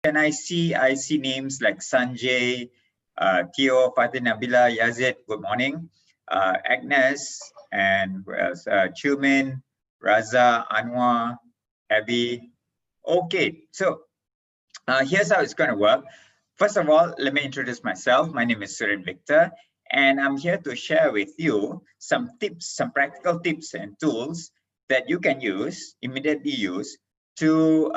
can I see names like Sanjay, Theo, Fatin, Nabila, Yazid, good morning. Agnes, and Chumin, Raza, Anwar, Abby. Okay, so here's how it's going to work. First of all, let me introduce myself. My name is Surin Victor, and I'm here to share with you some tips, some practical tips and tools that you can immediately use to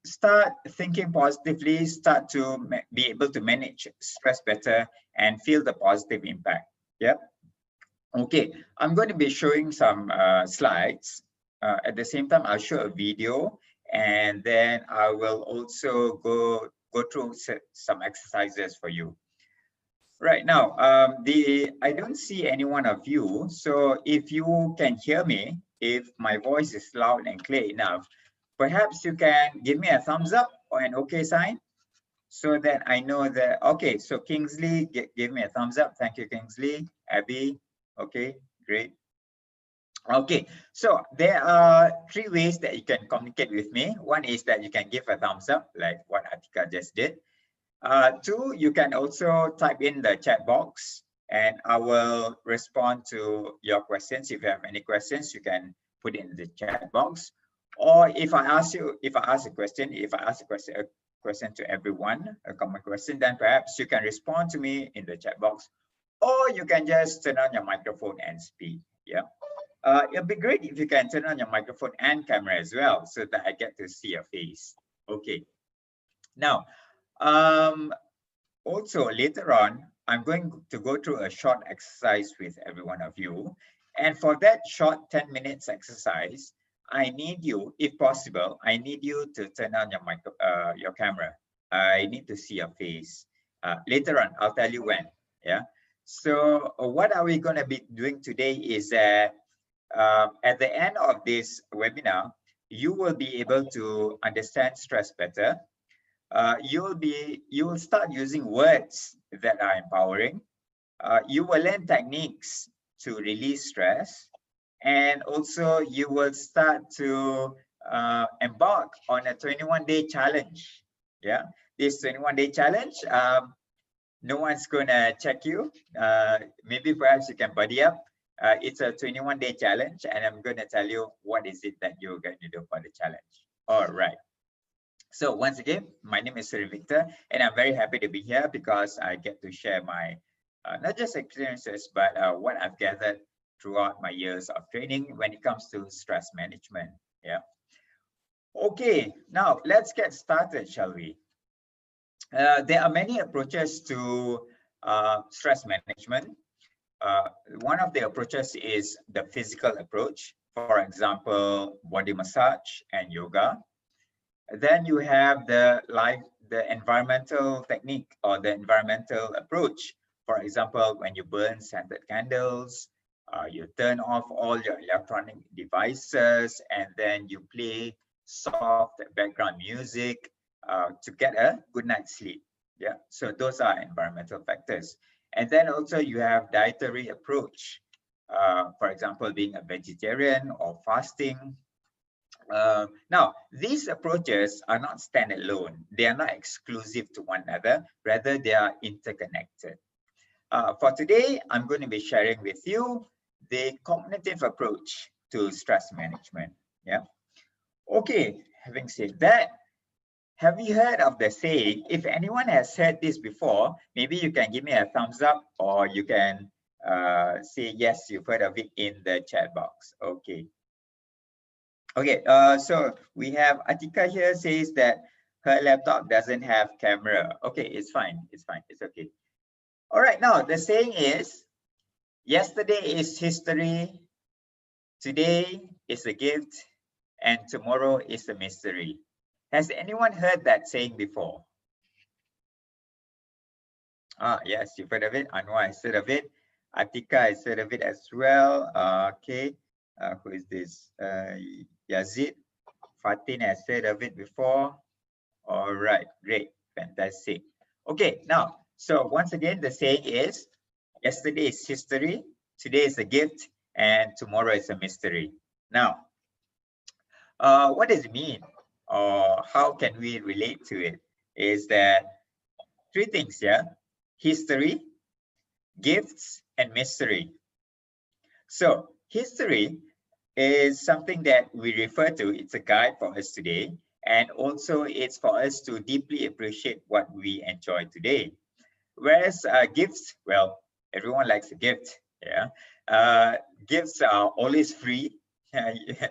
start thinking positively, start to be able to manage stress better and feel the positive impact. Yep. Okay, I'm going to be showing some slides. At the same time, I'll show a video, and then I will also go through some exercises for you. Right now, I don't see any one of you. So if you can hear me, if my voice is loud and clear enough, perhaps you can give me a thumbs up or an okay sign so that I know that, okay, so Kingsley, give me a thumbs up. Thank you, Kingsley. Abby, okay, great. Okay, so there are 3 ways that you can communicate with me. One is that you can give a thumbs up, like what Atika just did. 2, you can also type in the chat box and I will respond to your questions. If you have any questions, you can put it in the chat box. Or if I ask a question to everyone, a common question, then perhaps you can respond to me in the chat box, or you can just turn on your microphone and speak. Yeah. It'll be great if you can turn on your microphone and camera as well, so that I get to see your face. Okay. Now, also later on, I'm going to go through a short exercise with every one of you. And for that short 10 minutes exercise, I need you, if possible, I need you to turn on your camera. I need to see your face. Later on, I'll tell you when. Yeah. So what are we going to be doing today is that at the end of this webinar, you will be able to understand stress better. You will start using words that are empowering. You will learn techniques to release stress, and also you will start to embark on a 21-day challenge. Yeah, this 21-day challenge, no one's gonna check you. Maybe perhaps you can buddy up. It's a 21-day challenge, and I'm gonna tell you what is it that you're going to do for the challenge. All right. So once again, my name is Sri Victor, and I'm very happy to be here because I get to share my not just experiences, but what I've gathered throughout my years of training when it comes to stress management. Yeah. Okay, now let's get started, shall we? There are many approaches to stress management. One of the approaches is the physical approach, for example, body massage and yoga. Then you have the environmental technique or the environmental approach. For example, when you burn scented candles, you turn off all your electronic devices, and then you play soft background music to get a good night's sleep. Yeah, so those are environmental factors. And then also you have dietary approach. For example, being a vegetarian or fasting. Now, these approaches are not standalone. They are not exclusive to one another. Rather, they are interconnected. For today, I'm going to be sharing with you the cognitive approach to stress management. Yeah. Okay, having said that, have you heard of the saying? If anyone has heard this before, maybe you can give me a thumbs up, or you can say yes, you've heard of it in the chat box. Okay. Okay, so we have Atika here says that her laptop doesn't have camera. Okay, it's fine, it's okay. All right, now the saying is, yesterday is history, today is a gift, and tomorrow is a mystery. Has anyone heard that saying before? Yes, you've heard of it. Anwar has heard of it. Atika has heard of it as well. Okay, who is this? Yazid. Fatin has heard of it before. All right, great, fantastic. Okay, now, so once again, the saying is, yesterday is history, today is a gift, and tomorrow is a mystery. Now, what does it mean? Or how can we relate to it? is that three things, yeah? History, gifts, and mystery. So history is something that we refer to. It's a guide for us today. And also it's for us to deeply appreciate what we enjoy today. Whereas gifts, well, everyone likes a gift. Yeah. Gifts are always free.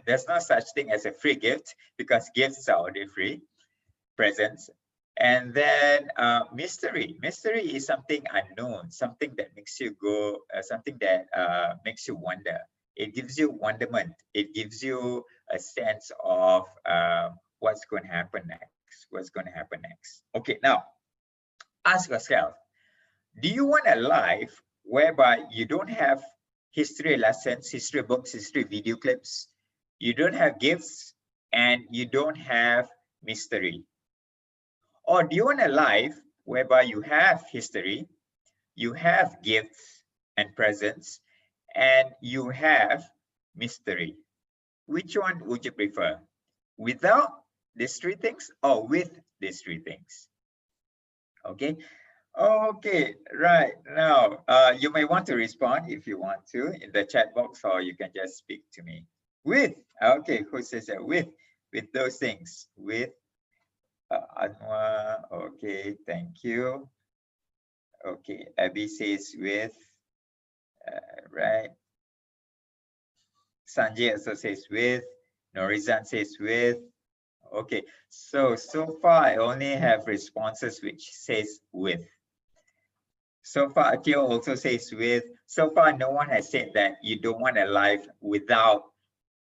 There's no such thing as a free gift because gifts are already free. Presents. And then mystery. Mystery is something unknown, something that makes you go, something that makes you wonder. It gives you wonderment. It gives you a sense of what's going to happen next. What's going to happen next? Okay, now ask yourself, do you want a life whereby you don't have history lessons, history books, history video clips, you don't have gifts, and you don't have mystery? Or do you want a life whereby you have history, you have gifts and presents, and you have mystery? Which one would you prefer? Without these three things or with these three things? Okay. Okay, right now, you may want to respond if you want to in the chat box, or you can just speak to me. With, okay, who says that? With those things, with Anwar, okay, thank you. Okay, Abby says with, right. Sanjay also says with, Norizan says with. Okay, so far I only have responses which says with. So far, Akio also says with. So far, no one has said that you don't want a life without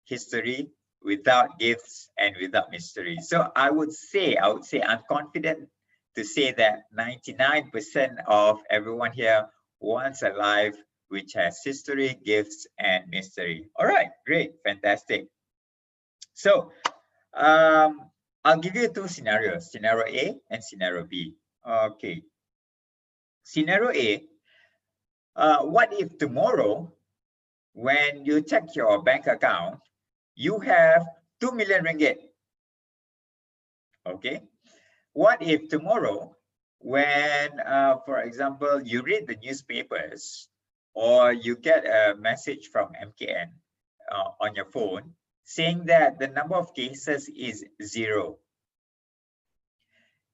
history, without gifts, and without mystery. So I would say I'm confident to say that 99% of everyone here wants a life which has history, gifts, and mystery. All right, great, fantastic. So I'll give you two scenarios, scenario A and scenario B. Okay. Scenario A, what if tomorrow when you check your bank account, you have 2 million ringgit? Okay. What if tomorrow when, for example, you read the newspapers or you get a message from MKN on your phone saying that the number of cases is 0?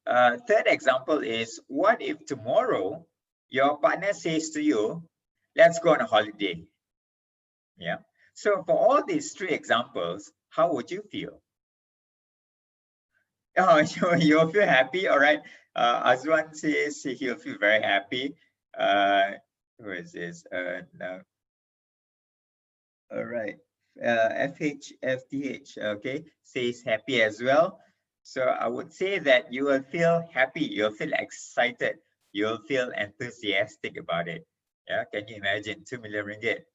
Third example is, what if tomorrow your partner says to you, let's go on a holiday? Yeah. So for all these three examples, how would you feel? Oh, you'll feel happy. All right. Azwan says he'll feel very happy. Who is this? No. All right. FHFTH, okay, says happy as well. So I would say that you will feel happy, you'll feel excited, you'll feel enthusiastic about it. Yeah, can you imagine 2 million ringgit?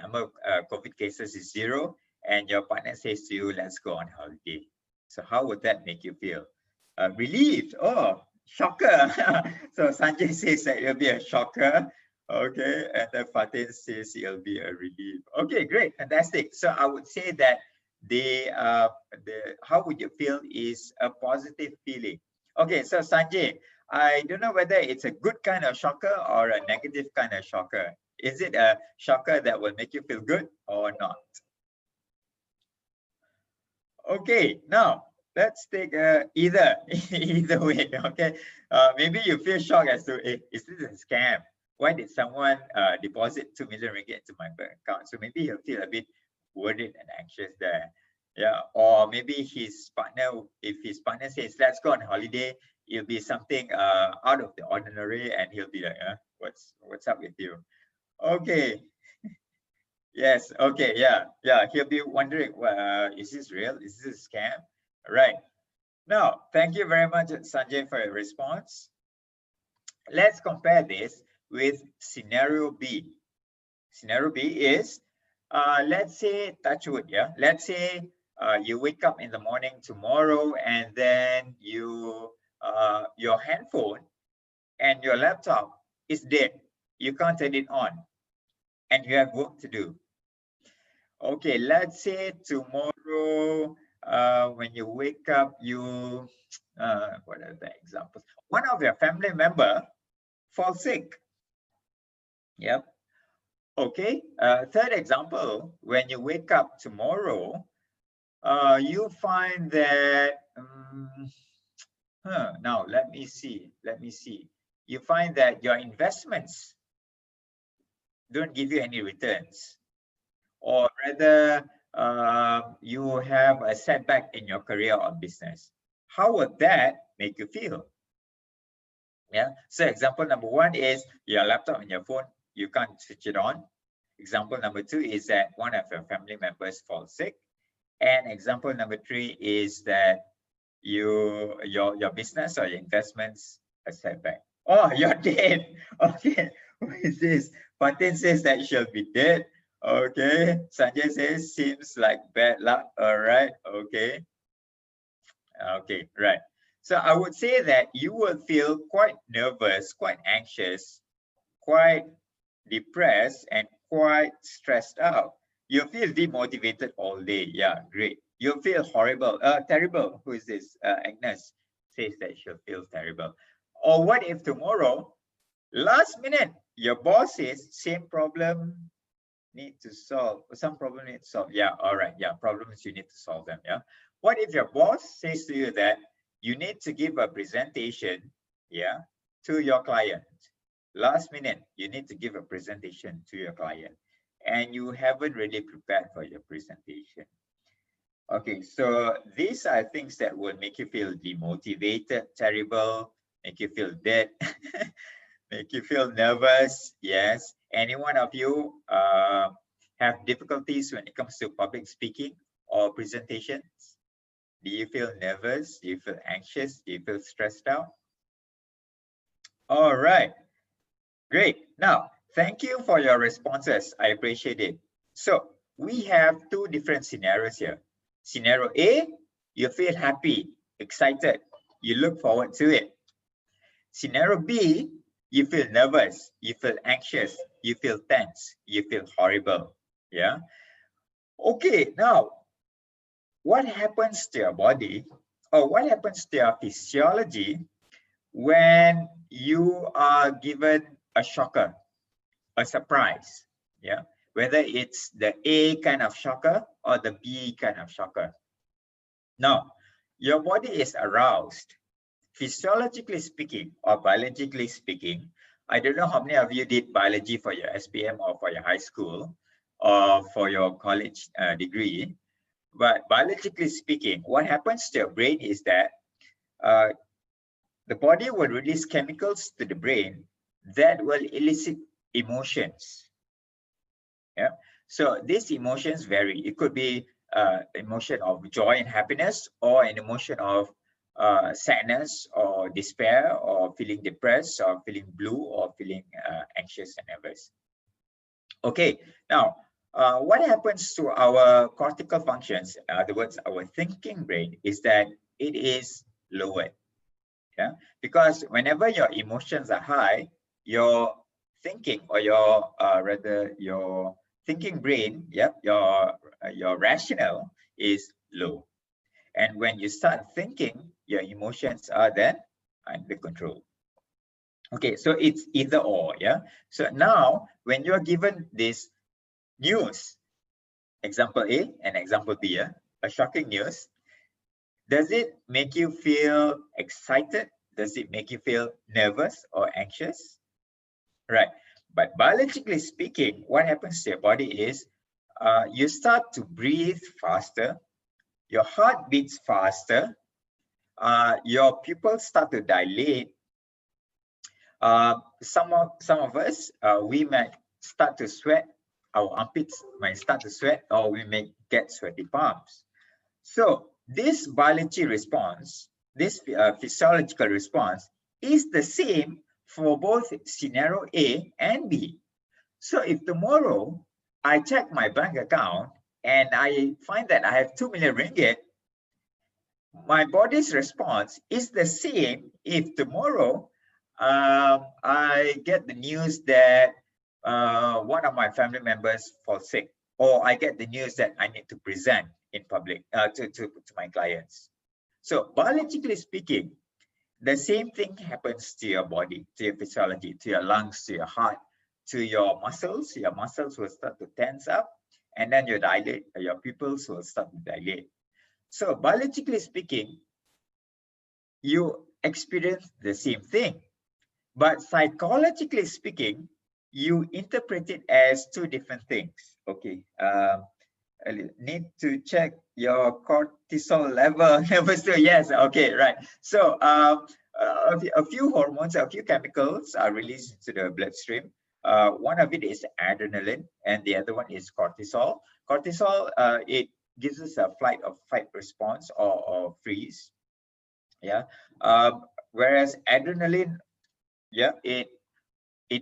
Number of COVID cases is 0, and your partner says to you, let's go on holiday. So how would that make you feel? Relieved. Oh, shocker. So Sanjay says that it'll be a shocker. Okay, and then Fatin says it'll be a relief. Okay, great, fantastic. So I would say that the how would you feel is a positive feeling. Okay, so Sanjay, I don't know whether it's a good kind of shocker or a negative kind of shocker. Is it a shocker that will make you feel good or not? Okay, now let's take either either way. Okay, maybe you feel shocked as to, hey, is this a scam? Why did someone deposit 2 million ringgit to my bank account? So maybe he'll feel a bit worried and anxious there. Yeah, or maybe his partner, if his partner says let's go on holiday, it'll be something out of the ordinary, and he'll be like, what's up with you? Okay. Yes. Okay. Yeah. Yeah. He'll be wondering, is this real? Is this a scam? All right. Now, thank you very much, Sanjay, for your response. Let's compare this with scenario B. Scenario B is, let's say, touch wood. Yeah. Let's say you wake up in the morning tomorrow, and then you, your handphone and your laptop is dead. You can't turn it on, and you have work to do. Okay, let's say tomorrow when you wake up, what are the examples? One of your family member falls sick. Yep. Okay. Third example, when you wake up tomorrow, you find that, now let me see. You find that your investments don't give you any returns, or rather, you have a setback in your career or business. How would that make you feel? Yeah. So example number one is your laptop and your phone, you can't switch it on. Example number two is that one of your family members falls sick. And example number three is that your business or your investments are setback. Oh, you're dead. Okay. Who is this? Patin says that she'll be dead. Okay. Sanjay says seems like bad luck. All right. Okay. Okay. Right. So I would say that you will feel quite nervous, quite anxious, quite depressed, and quite stressed out. You feel demotivated all day. Yeah, great. You feel horrible, terrible. Who is this? Agnes says that she'll feel terrible. Or what if tomorrow, last minute, your boss says same problem need to solve, some problem need to solve. Yeah, all right. Yeah, problems you need to solve them. Yeah. What if your boss says to you that you need to give a presentation, yeah, to your client? Last minute, you need to give a presentation to your client, and you haven't really prepared for your presentation. Okay, so these are things that will make you feel demotivated, terrible, make you feel dead, make you feel nervous. Yes. Any one of you have difficulties when it comes to public speaking or presentations? Do you feel nervous? Do you feel anxious? Do you feel stressed out? All right. Great. Now, thank you for your responses. I appreciate it. So we have two different scenarios here. Scenario A, you feel happy, excited, you look forward to it. Scenario B, you feel nervous, you feel anxious, you feel tense, you feel horrible. Yeah. Okay, now, what happens to your body, or what happens to your physiology when you are given a shocker, a surprise? Yeah. Whether it's the A kind of shocker or the B kind of shocker. Now, your body is aroused. Physiologically speaking, or biologically speaking, I don't know how many of you did biology for your SPM or for your high school or for your college degree, but biologically speaking, what happens to your brain is that the body will release chemicals to the brain that will elicit emotions. Yeah. So these emotions vary. It could be emotion of joy and happiness, or an emotion of sadness or despair, or feeling depressed, or feeling blue, or feeling anxious and nervous. Okay, now what happens to our cortical functions, in other words, our thinking brain, is that it is lowered. Yeah, because whenever your emotions are high, your thinking, or your rather your thinking brain, yep, your rational is low. And when you start thinking, your emotions are then under control. Okay, so it's either or. Yeah. So now when you're given this news, example A and example B, yeah, a shocking news, does it make you feel excited? Does it make you feel nervous or anxious? Right. But biologically speaking, what happens to your body is you start to breathe faster, your heart beats faster, your pupils start to dilate. Some of us, we might start to sweat, our armpits might start to sweat, or we may get sweaty palms. So this biology response, this physiological response, is the same for both scenario A and B. So if tomorrow I check my bank account and I find that I have 2 million ringgit, my body's response is the same if tomorrow I get the news that one of my family members falls sick, or I get the news that I need to present in public to my clients. So biologically speaking, the same thing happens to your body, to your physiology, to your lungs, to your heart, to your muscles. Your muscles will start to tense up, and then your pupils will start to dilate. So biologically speaking, you experience the same thing, but psychologically speaking, you interpret it as two different things. Okay, I need to check your cortisol level. Yes, okay, right. So a few hormones, a few chemicals are released into the bloodstream. One of it is adrenaline, and the other one is cortisol. Cortisol, it gives us a flight or fight response or freeze. Yeah. Whereas adrenaline, yeah, it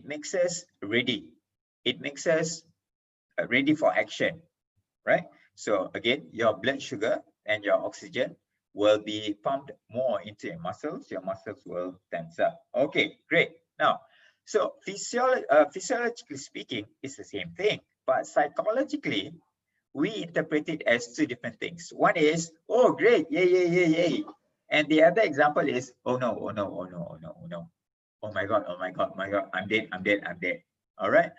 makes us ready. It makes us ready for action, right? So again, your blood sugar and your oxygen will be pumped more into your muscles. Your muscles will tense up. Okay, great. Now, so physiologically speaking, it's the same thing, but psychologically, we interpret it as two different things. One is, oh, great, yay, yay, yay, yay. And the other example is, oh no, oh no, oh no, oh no, oh no. Oh my God, oh my God, oh my God, I'm dead, I'm dead, I'm dead. All right.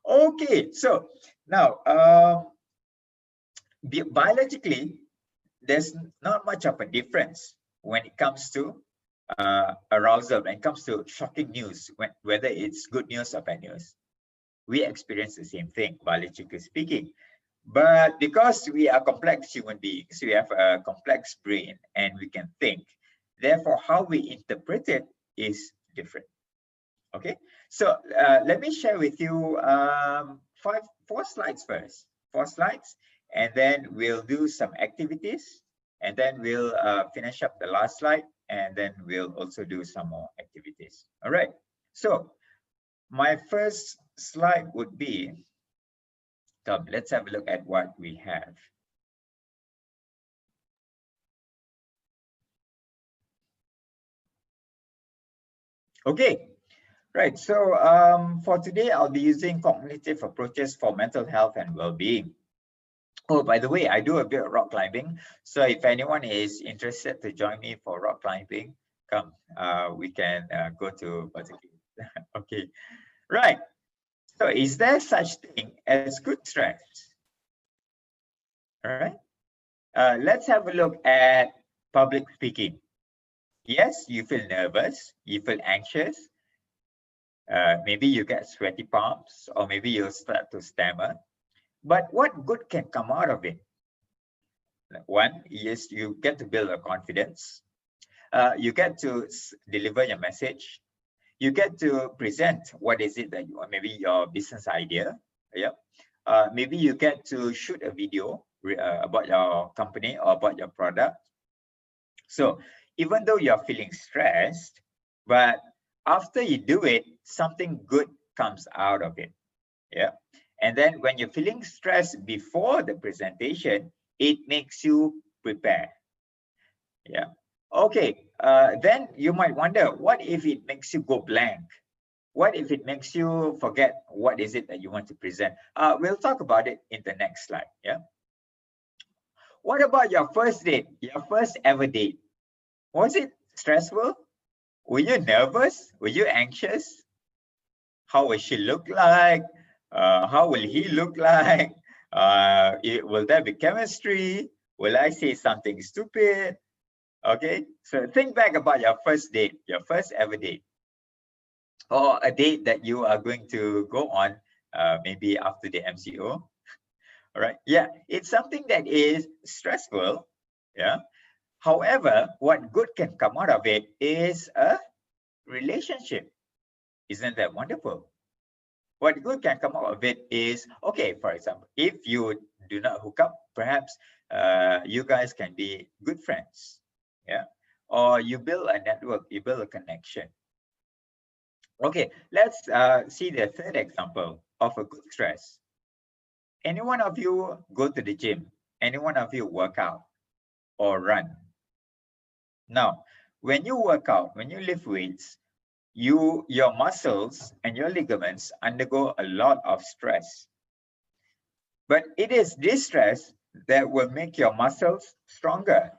Okay, so now, biologically, there's not much of a difference when it comes to arousal, when it comes to shocking news, whether it's good news or bad news. We experience the same thing, biologically speaking. But because we are complex human beings, we have a complex brain and we can think. Therefore, how we interpret it is different. Okay, so let me share with you four slides first. 4 slides, and then we'll do some activities, and then we'll finish up the last slide, and then we'll also do some more activities. All right, so my first slide would be, let's have a look at what we have. Okay, right. So for today, I'll be using cognitive approaches for mental health and well-being. Oh, by the way, I do a bit of rock climbing. So if anyone is interested to join me for rock climbing, come, we can go to Okay, right. So is there such thing as good stress? All right. Let's have a look at public speaking. Yes, you feel nervous, you feel anxious. Maybe you get sweaty palms, or maybe you'll start to stammer. But what good can come out of it? One is you get to build a confidence. You get to deliver your message. You get to present what is it that you want, maybe your business idea. Yeah. Maybe you get to shoot a video about your company or about your product. So even though you're feeling stressed, but after you do it, something good comes out of it. Yeah. And then when you're feeling stressed before the presentation, it makes you prepare. Yeah. Okay. Then you might wonder, what if it makes you go blank? What if it makes you forget what is it that you want to present? We'll talk about it in the next slide. Yeah. What about your first date, your first ever date? Was it stressful? Were you nervous? Were you anxious? How will she look like? How will he look like? Will there be chemistry? Will I say something stupid? Okay, so think back about your first date, your first ever date, or a date that you are going to go on maybe after the MCO. All right, yeah, it's something that is stressful. Yeah. However, what good can come out of it is a relationship. Isn't that wonderful? What good can come out of it is, okay, for example, if you do not hook up, perhaps you guys can be good friends. Yeah. Or you build a network, you build a connection. Okay, let's see the third example of a good stress. Any one of you go to the gym? Any one of you work out or run? Now, when you work out, when you lift weights, your muscles and your ligaments undergo a lot of stress. But it is this stress that will make your muscles stronger.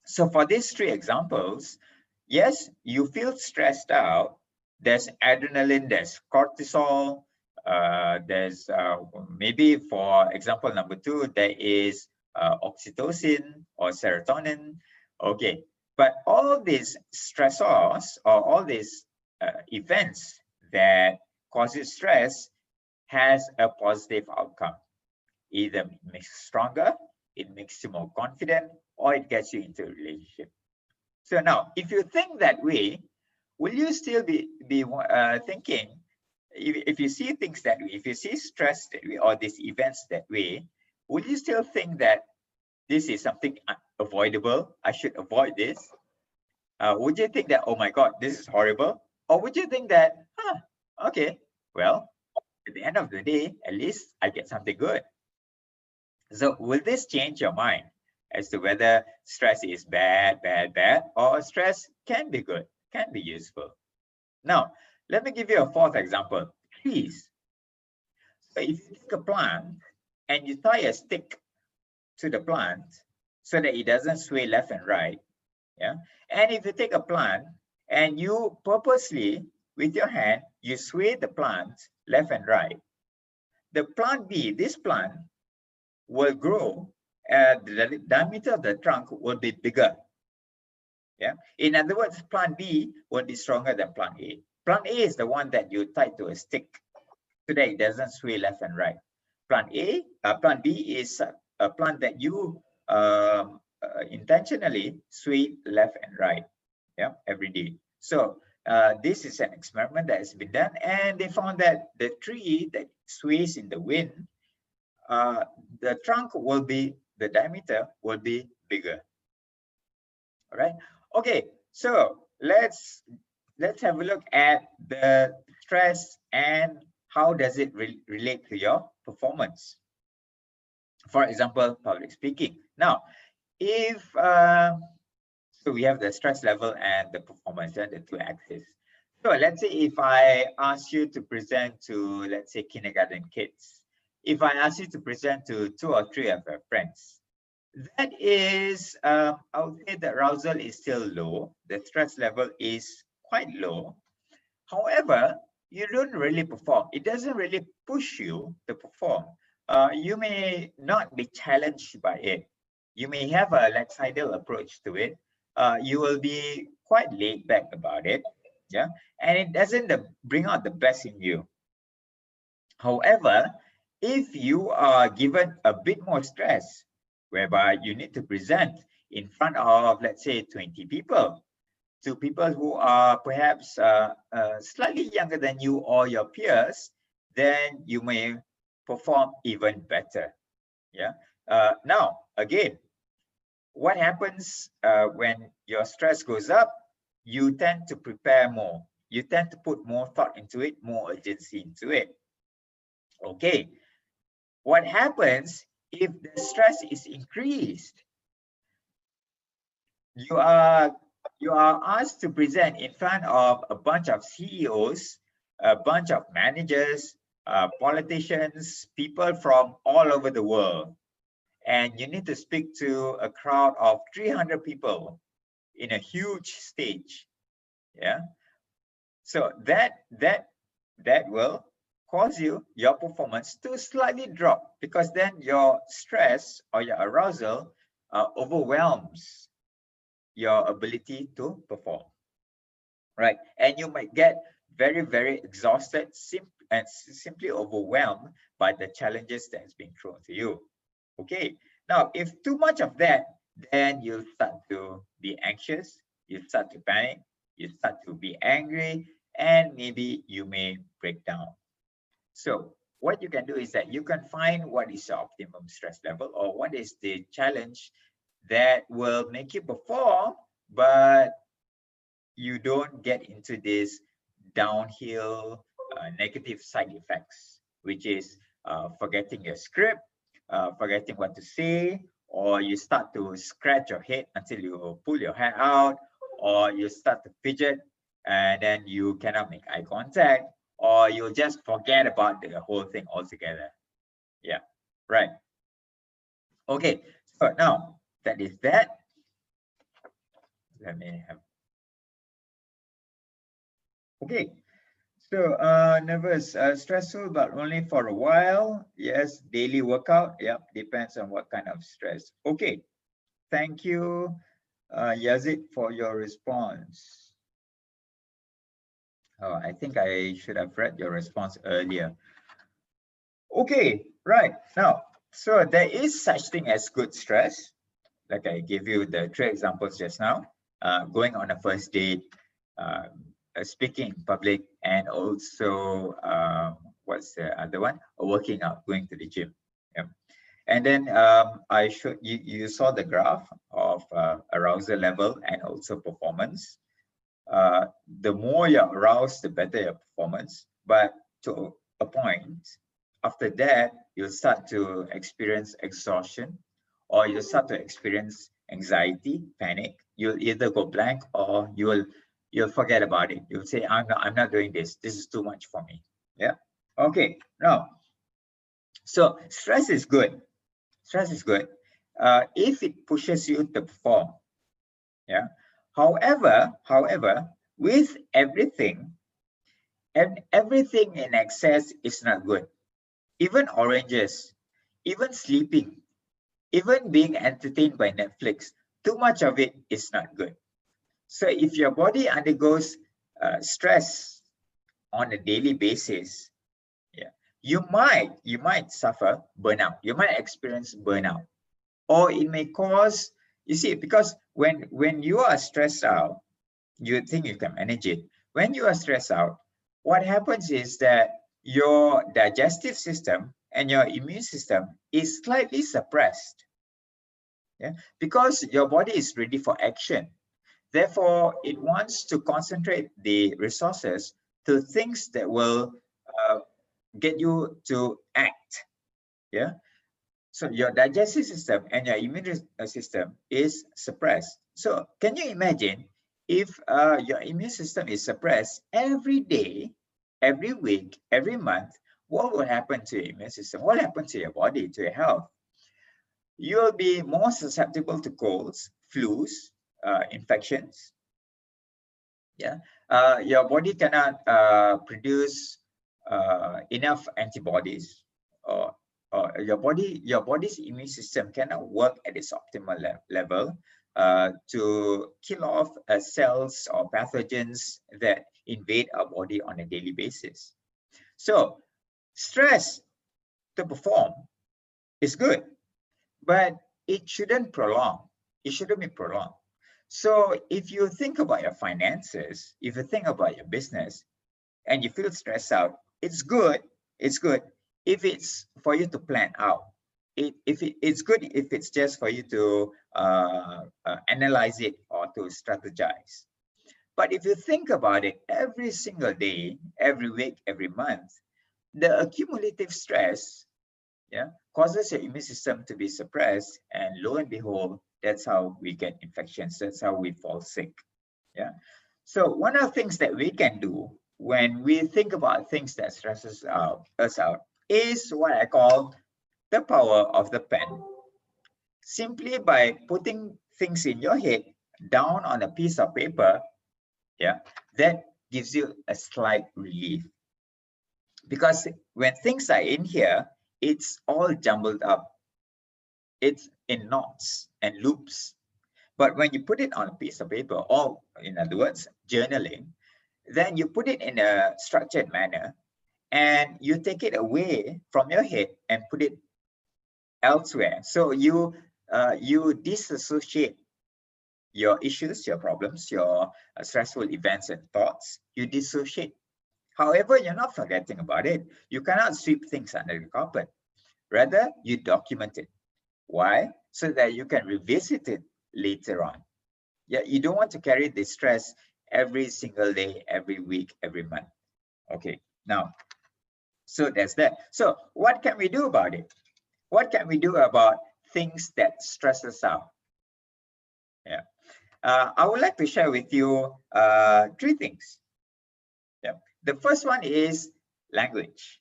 So for these three examples, yes, you feel stressed out. There's adrenaline, there's cortisol, there's maybe for example number two, there is oxytocin or serotonin. Okay, but all these stressors or all these events that causes stress has a positive outcome. Either it makes you stronger, it makes you more confident, or it gets you into a relationship. So now, if you think that way, will you still be thinking, if you see things that way, if you see stress that way, or these events that way, will you still think that this is something avoidable? I should avoid this. Would you think that, oh my God, this is horrible? Or would you think that, okay, well, at the end of the day, at least I get something good. So will this change your mind as to whether stress is bad, or stress can be good, can be useful? Now, let me give you a fourth example. Trees. So if you take a plant and you tie a stick to the plant so that it doesn't sway left and right, yeah. And if you take a plant and you purposely, with your hand, you sway the plant left and right, the plant B, this plant, will grow, the diameter of the trunk will be bigger. Yeah. In other words, plant B will be stronger than plant A. Plant A is the one that you tie to a stick so that it doesn't sway left and right. Plant B is a plant that you intentionally sway left and right, yeah, every day. So this is an experiment that has been done, and they found that the tree that sways in the wind, the trunk will be, the diameter will be bigger. All right. Okay. So let's have a look at the stress and how does it relate to your performance. For example, public speaking. Now, if so, we have the stress level and the performance, and the two axes. So let's say if I ask you to present to, let's say, kindergarten kids. If I ask you to present to 2 or 3 of your friends, that is, I would say the arousal is still low. The stress level is quite low. However, you don't really perform. It doesn't really push you to perform. You may not be challenged by it. You may have a lackadaisical approach to it. You will be quite laid back about it. Yeah, and it doesn't bring out the best in you. However, if you are given a bit more stress, whereby you need to present in front of, let's say, 20 people, to people who are perhaps slightly younger than you or your peers, then you may perform even better. Yeah. Now, again, what happens when your stress goes up? You tend to prepare more. You tend to put more thought into it, more urgency into it. Okay. What happens if the stress is increased? You are asked to present in front of a bunch of CEOs, a bunch of managers, politicians, people from all over the world, and you need to speak to a crowd of 300 people in a huge stage. Yeah. So that will cause your performance to slightly drop, because then your stress or your arousal overwhelms your ability to perform, right? And you might get very, very exhausted and simply overwhelmed by the challenges that has been thrown to you. Okay, now if too much of that, then you start to be anxious, you start to panic, you start to be angry, and maybe you may break down. So what you can do is that you can find what is your optimum stress level, or what is the challenge that will make you perform, but you don't get into this downhill negative side effects, which is forgetting your script, forgetting what to say, or you start to scratch your head until you pull your hair out, or you start to fidget and then you cannot make eye contact, or you'll just forget about the whole thing altogether. Yeah. Right. Okay. So now that is that. Let me have. Okay. So nervous, stressful, but only for a while. Yes, daily workout. Yep, depends on what kind of stress. Okay. Thank you, Yazid, for your response. Oh, I think I should have read your response earlier. Okay, right. Now, so there is such thing as good stress. Like I gave you the three examples just now. Going on a first date, uh, speaking in public, and also what's the other one? Working out, going to the gym. Yeah. And then I showed you, you saw the graph of arousal level and also performance. The more you're aroused, the better your performance. But to a point, after that, you'll start to experience exhaustion, or you'll start to experience anxiety, panic. You'll either go blank, or you'll forget about it. You'll say, I'm not doing this. This is too much for me. Yeah. Okay. Now, so stress is good. Stress is good if it pushes you to perform. Yeah. However, with everything, and everything in excess is not good. Even oranges, even sleeping, even being entertained by Netflix, too much of it is not good. So if your body undergoes stress on a daily basis, yeah, you might suffer burnout. You might experience burnout, or it may cause. You see, because when you are stressed out, you think you can manage it. When you are stressed out, what happens is that your digestive system and your immune system is slightly suppressed. Yeah, because your body is ready for action. Therefore, it wants to concentrate the resources to things that will uh, get you to act. Yeah. So your digestive system and your immune system is suppressed. So can you imagine if your immune system is suppressed every day, every week, every month, what will happen to your immune system? What will happen to your body, to your health? You'll be more susceptible to colds, flus, infections. Yeah, your body cannot produce enough antibodies, or, your body's immune system cannot work at its optimal level to kill off cells or pathogens that invade our body on a daily basis. So stress to perform is good, but it shouldn't prolong. It shouldn't be prolonged. So if you think about your finances, if you think about your business, and you feel stressed out, it's good. It's good if it's for you to plan out. It's good if it's just for you to analyze it or to strategize. But if you think about it, every single day, every week, every month, the accumulative stress, yeah, causes your immune system to be suppressed, and lo and behold, that's how we get infections. That's how we fall sick. Yeah. So one of the things that we can do when we think about things that stresses us out is what I call the power of the pen. Simply by putting things in your head down on a piece of paper, yeah, that gives you a slight relief. Because when things are in here, it's all jumbled up. It's in knots and loops. But when you put it on a piece of paper, or in other words, journaling, then you put it in a structured manner, and you take it away from your head and put it elsewhere. So you disassociate your issues, your problems, your stressful events and thoughts. You dissociate. However, you're not forgetting about it. You cannot sweep things under the carpet. Rather, you document it. Why? So that you can revisit it later on. Yeah, you don't want to carry the stress every single day, every week, every month. Okay, now, so that's that. So what can we do about it? What can we do about things that stress us out? Yeah, I would like to share with you three things. Yeah, the first one is language.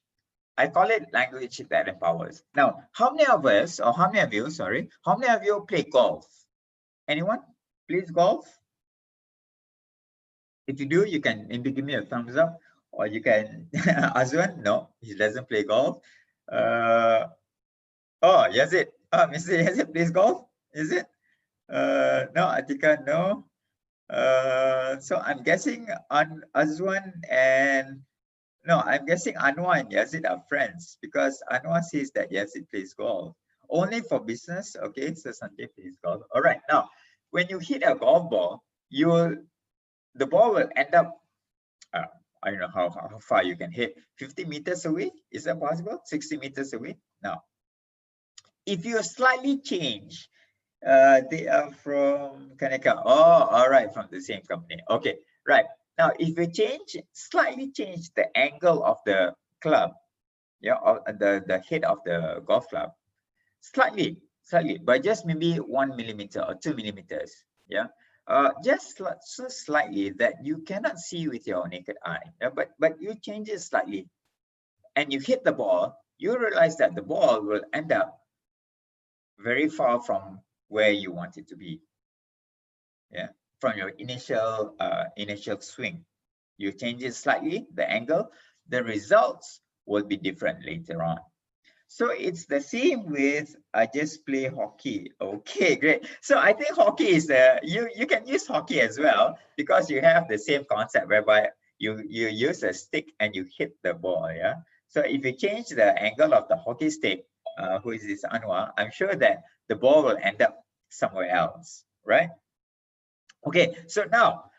I call it language that empowers. Now, how many of us, or how many of you, sorry, how many of you play golf? Anyone plays golf? If you do, you can maybe give me a thumbs up, or you can, Azwan, no, he doesn't play golf. Oh, Yazid, Mr. Yazid plays golf, is it? No, Atika, no. So I'm guessing Azwan and no, I'm guessing Anwar and Yazid are friends because Anwar says that Yazid plays golf. Only for business, okay? So Sanjay plays golf. All right. Now, when you hit a golf ball, the ball will end up. Uh, I don't know how far you can hit. 50 meters away? Is that possible? 60 meters away? Now, if you slightly change, they are from Kaneka. Oh, all right, from the same company. Okay, right. Now, if you slightly change the angle of the club, yeah, or the head of the golf club, slightly, by just maybe 1 millimeter or 2 millimeters, yeah, just so slightly that you cannot see with your naked eye, yeah? But you change it slightly, and you hit the ball, you realize that the ball will end up very far from where you want it to be, yeah, from your initial swing. You change it slightly, the angle, the results will be different later on. So it's the same with I just play hockey. Okay, great. So I think hockey is you can use hockey as well because you have the same concept whereby you use a stick and you hit the ball. Yeah. So if you change the angle of the hockey stick, who is this Anwar? I'm sure that the ball will end up somewhere else, right? Okay. So now,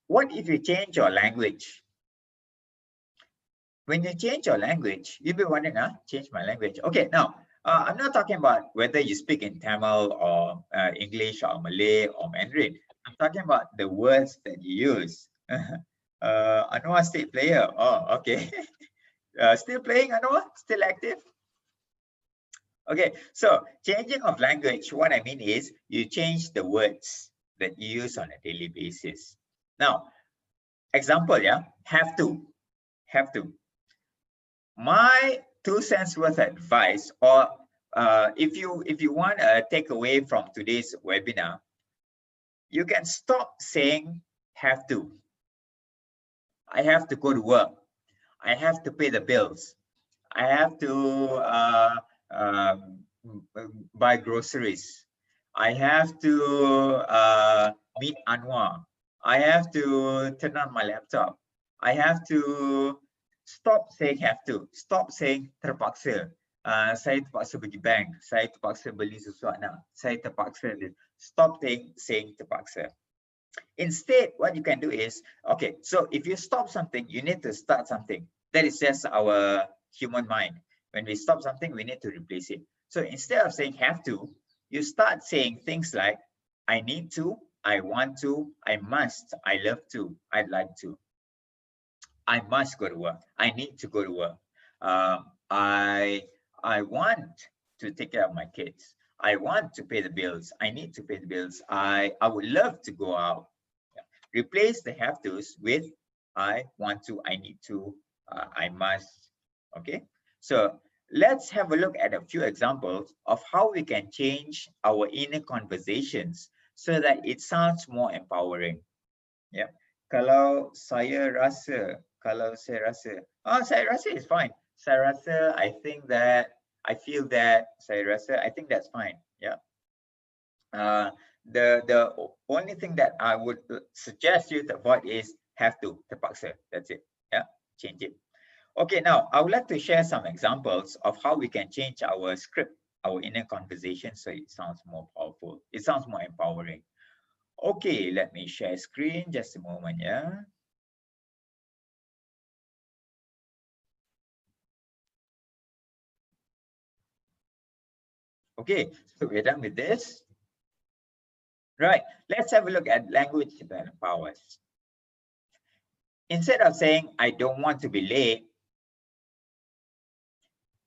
what if you change your language? When you change your language, you'll be wondering, change my language. Okay, now, I'm not talking about whether you speak in Tamil or English or Malay or Mandarin. I'm talking about the words that you use. Anwar, state player. Oh, okay. Still playing, Anwar? Still active? Okay, so changing of language, what I mean is you change the words that you use on a daily basis. Now, example, yeah, have to. My 2 cents worth of advice, or if you want a takeaway from today's webinar, you can stop saying have to. I have to go to work. I have to pay the bills. I have to buy groceries. I have to meet Anwar. I have to turn on my laptop. I have to stop saying have to. Stop saying terpaksa. Saya terpaksa pergi bank. Saya terpaksa beli sesuatu. Saya terpaksa. Stop saying terpaksa. Instead, what you can do is, okay, so if you stop something, you need to start something. That is just our human mind. When we stop something, we need to replace it. So instead of saying have to, you start saying things like, I need to, I want to, I must, I love to, I'd like to. I must go to work. I need to go to work. I want to take care of my kids. I want to pay the bills. I need to pay the bills. I would love to go out. Replace the have to's with I want to, I need to, I must. Okay, so let's have a look at a few examples of how we can change our inner conversations so that it sounds more empowering. Yeah, kalau saya rasa, saya rasa is fine. Saya rasa, I think that, I feel that, saya rasa, I think that's fine. Yeah. The only thing that I would suggest you to avoid is have to, terpaksa. That's it. Yeah, change it. Okay, now I would like to share some examples of how we can change our script, our inner conversation, so it sounds more powerful. It sounds more empowering. Okay, let me share screen. Just a moment, yeah. Okay, so we're done with this. Right, let's have a look at language that empowers. Instead of saying, I don't want to be late,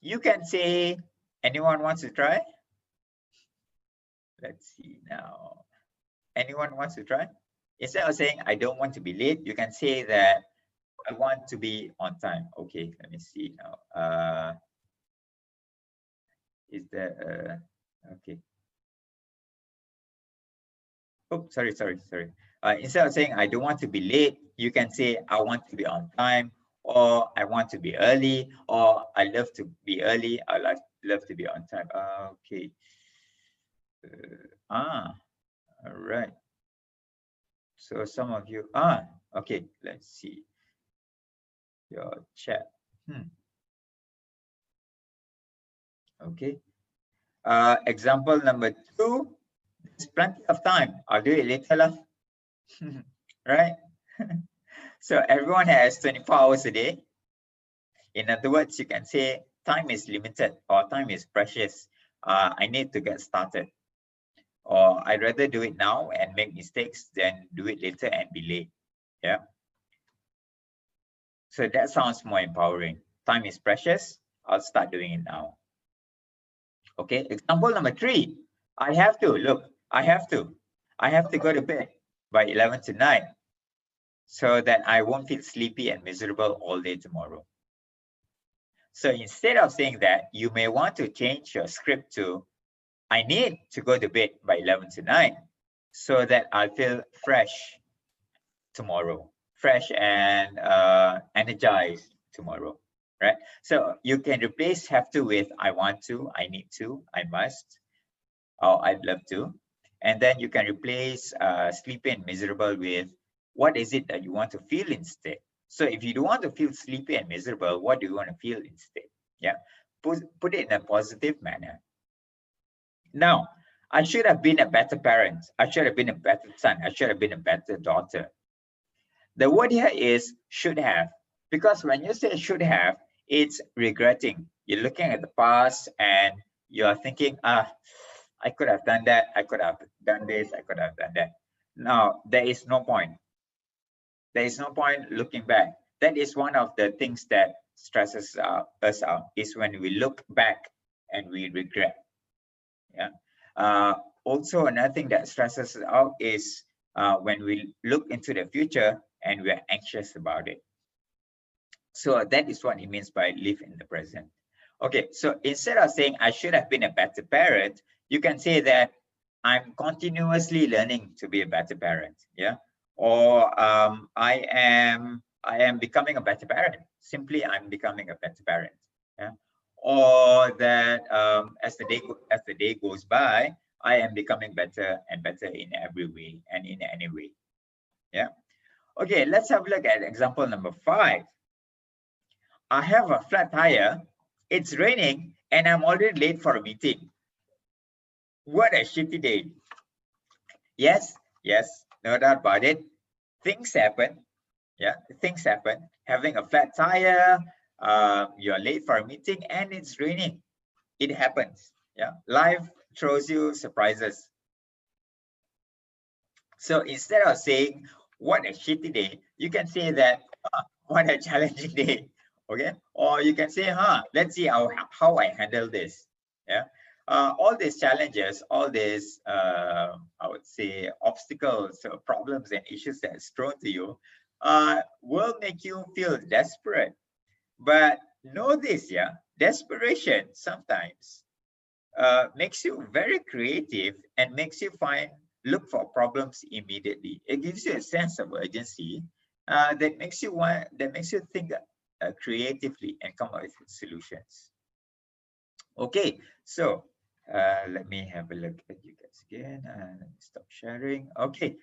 you can say, anyone wants to try? Let's see now. Anyone wants to try? Instead of saying, I don't want to be late, you can say that, I want to be on time. Okay, let me see now. Is there okay. Oh, sorry. Instead of saying I don't want to be late, you can say I want to be on time, or I want to be early, or I love to be early. Love to be on time. Okay. All right. So some of you, okay. Let's see your chat. Okay. Example number 2. There's plenty of time. I'll do it later, lah. Right? So everyone has 24 hours a day. In other words, you can say time is limited or time is precious. I need to get started. Or I'd rather do it now and make mistakes than do it later and be late. Yeah. So that sounds more empowering. Time is precious. I'll start doing it now. Okay. Example number 3. I have to go to bed by 11 tonight so that I won't feel sleepy and miserable all day tomorrow. So instead of saying that, you may want to change your script to I need to go to bed by 11 tonight so that I feel fresh tomorrow, fresh and energized tomorrow, right? So you can replace have to with I want to, I need to, I must, or I'd love to. And then you can replace sleepy and miserable with what is it that you want to feel instead. So if you don't want to feel sleepy and miserable, what do you want to feel instead? Yeah, put it in a positive manner. Now, I should have been a better parent. I should have been a better son. I should have been a better daughter. The word here is should have, because when you say should have, it's regretting. You're looking at the past and you're thinking, I could have done that. I could have done this. I could have done that. Now, there is no point. There is no point looking back. That is one of the things that stresses us out, is when we look back and we regret. Yeah. Also, another thing that stresses us out is when we look into the future and we're anxious about it. So that is what it means by live in the present. Okay, so instead of saying I should have been a better parent, you can say that I'm continuously learning to be a better parent. Yeah. Or I am becoming a better parent. Simply, I'm becoming a better parent. Yeah. Or that as the day goes by, I am becoming better and better in every way and in any way. Yeah. Okay, let's have a look at example number 5. I have a flat tire, it's raining, and I'm already late for a meeting. What a shitty day. Yes, no doubt about it. Things happen. Yeah, things happen. Having a flat tire, you're late for a meeting, and it's raining. It happens. Yeah, life throws you surprises. So instead of saying, what a shitty day, you can say that, what a challenging day. Okay, or you can say, let's see how I handle this. Yeah, all these challenges, all these I would say obstacles, problems and issues that's thrown to you will make you feel desperate. But know this, yeah, desperation sometimes makes you very creative and makes you look for problems immediately. It gives you a sense of urgency that makes you think creatively and come up with solutions. Okay, so let me have a look at you guys again. Let me stop sharing. Okay,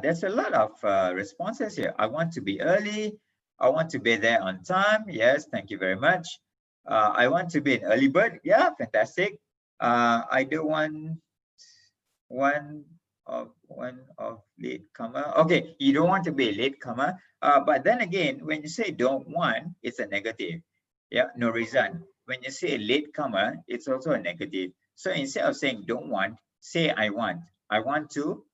there's a lot of responses here. I want to be early. I want to be there on time. Yes, thank you very much. I want to be an early bird. Yeah, fantastic. I don't want one of latecomer. Okay, you don't want to be a latecomer. But then again, when you say don't want, it's a negative. Yeah, no reason. When you say latecomer, it's also a negative. So instead of saying don't want, say I want. I want to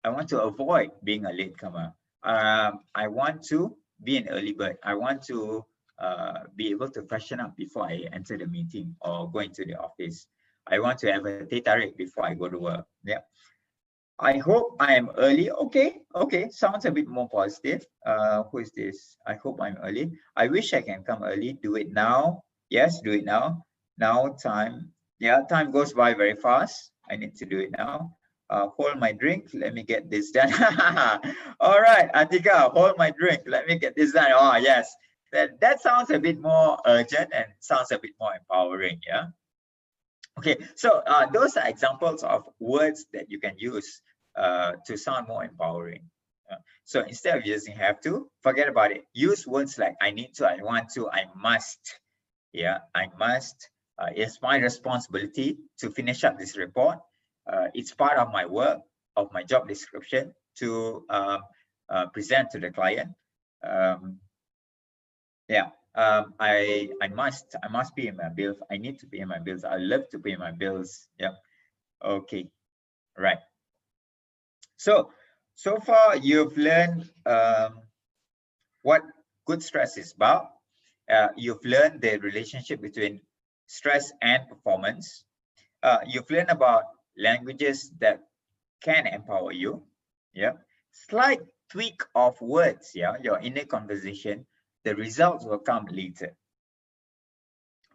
avoid being a latecomer. I want to be an early bird. I want to be able to freshen up before I enter the meeting or go into the office. I want to have a teh tarik before I go to work. Yeah. I hope I am early. Okay, okay, sounds a bit more positive. Who is this? I hope I'm early. I wish I can come early. Do it now. Yes, do it now. Now time. Yeah, time goes by very fast. I need to do it now. Hold my drink. Let me get this done. All right, Atika, hold my drink. Let me get this done. Oh, yes. That sounds a bit more urgent and sounds a bit more empowering. Yeah. Okay, so those are examples of words that you can use to sound more empowering. So instead of using have to, forget about it. Use words like I need to, I want to, I must. Yeah, I must. It's my responsibility to finish up this report. It's part of my work, of my job description to present to the client. Yeah. I must pay my bills. I need to pay my bills. I love to pay my bills. Yeah. Okay. Right. So far you've learned what good stress is about. You've learned the relationship between stress and performance. You've learned about languages that can empower you. Yeah. Slight tweak of words. Yeah. Your inner conversation. The results will come later.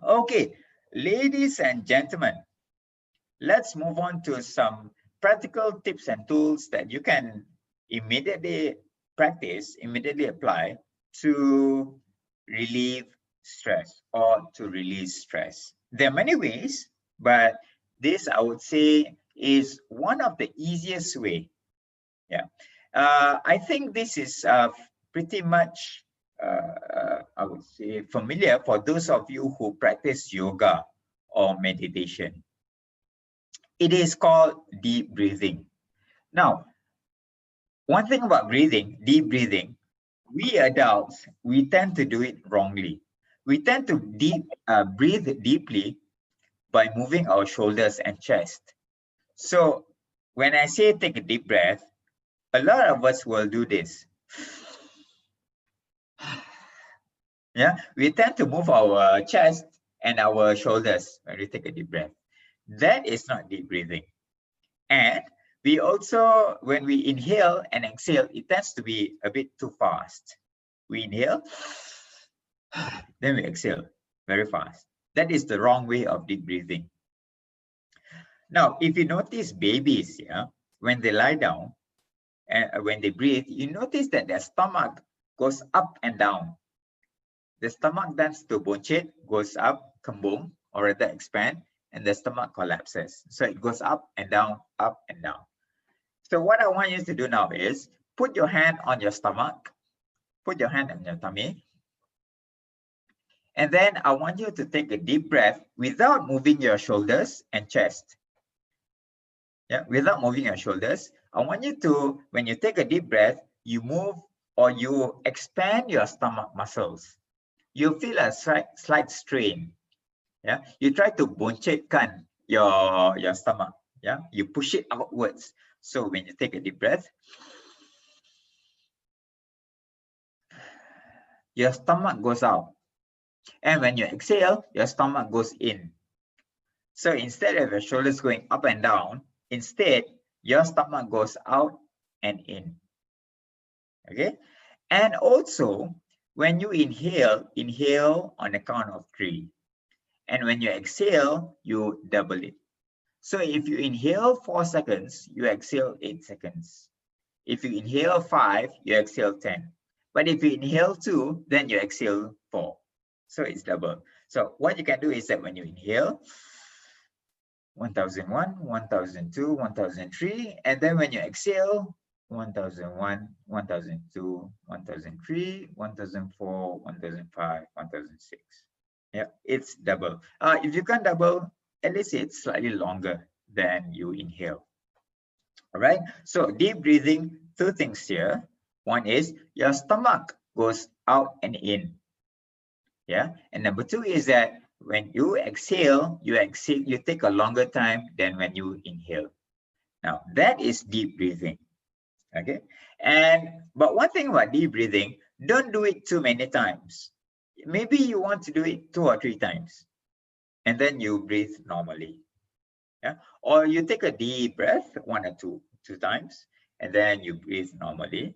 Okay, ladies and gentlemen, let's move on to some practical tips and tools that you can immediately practice, immediately apply to relieve stress or to release stress. There are many ways, but this I would say is one of the easiest way. Yeah, I think this is pretty much I would say familiar for those of you who practice yoga or meditation. It is called deep breathing. Now, one thing about breathing, deep breathing, we adults, we tend to do it wrongly. We tend to breathe deeply by moving our shoulders and chest. So when I say take a deep breath, a lot of us will do this. Yeah, we tend to move our chest and our shoulders when we take a deep breath. That is not deep breathing. And we also, when we inhale and exhale, it tends to be a bit too fast. We inhale, then we exhale very fast. That is the wrong way of deep breathing. Now, if you notice babies, yeah, when they lie down and when they breathe, you notice that their stomach goes up and down. The stomach tends to bonchet, goes up, kembung, or rather expand, and the stomach collapses. So it goes up and down, up and down. So what I want you to do now is put your hand on your stomach, put your hand on your tummy, and then I want you to take a deep breath without moving your shoulders and chest. Yeah, without moving your shoulders. I want you to, when you take a deep breath, you move or you expand your stomach muscles. You feel a slight strain. Yeah, you try to bonchetkan your stomach. Yeah, you push it outwards. So when you take a deep breath, your stomach goes out. And when you exhale, your stomach goes in. So instead of your shoulders going up and down, instead, your stomach goes out and in. Okay? And also, when you inhale, inhale on the count of 3. And when you exhale, you double it. So if you inhale 4 seconds, you exhale 8 seconds. If you inhale 5, you exhale 10. But if you inhale 2, then you exhale 4. So it's double. So what you can do is that when you inhale, 1001, 1002, 1003, and then when you exhale, 1001, 1002, 1003, 1004, 1005, 1006. Yeah, it's double. If you can't double, at least it's slightly longer than you inhale. All right, so deep breathing, 2 things here. One is your stomach goes out and in. Yeah, and number 2 is that when you exhale, you take a longer time than when you inhale. Now that is deep breathing. Okay, but one thing about deep breathing, don't do it too many times. Maybe you want to do it 2 or 3 times, and then you breathe normally. Yeah, or you take a deep breath, 1 or 2, 2 times, and then you breathe normally.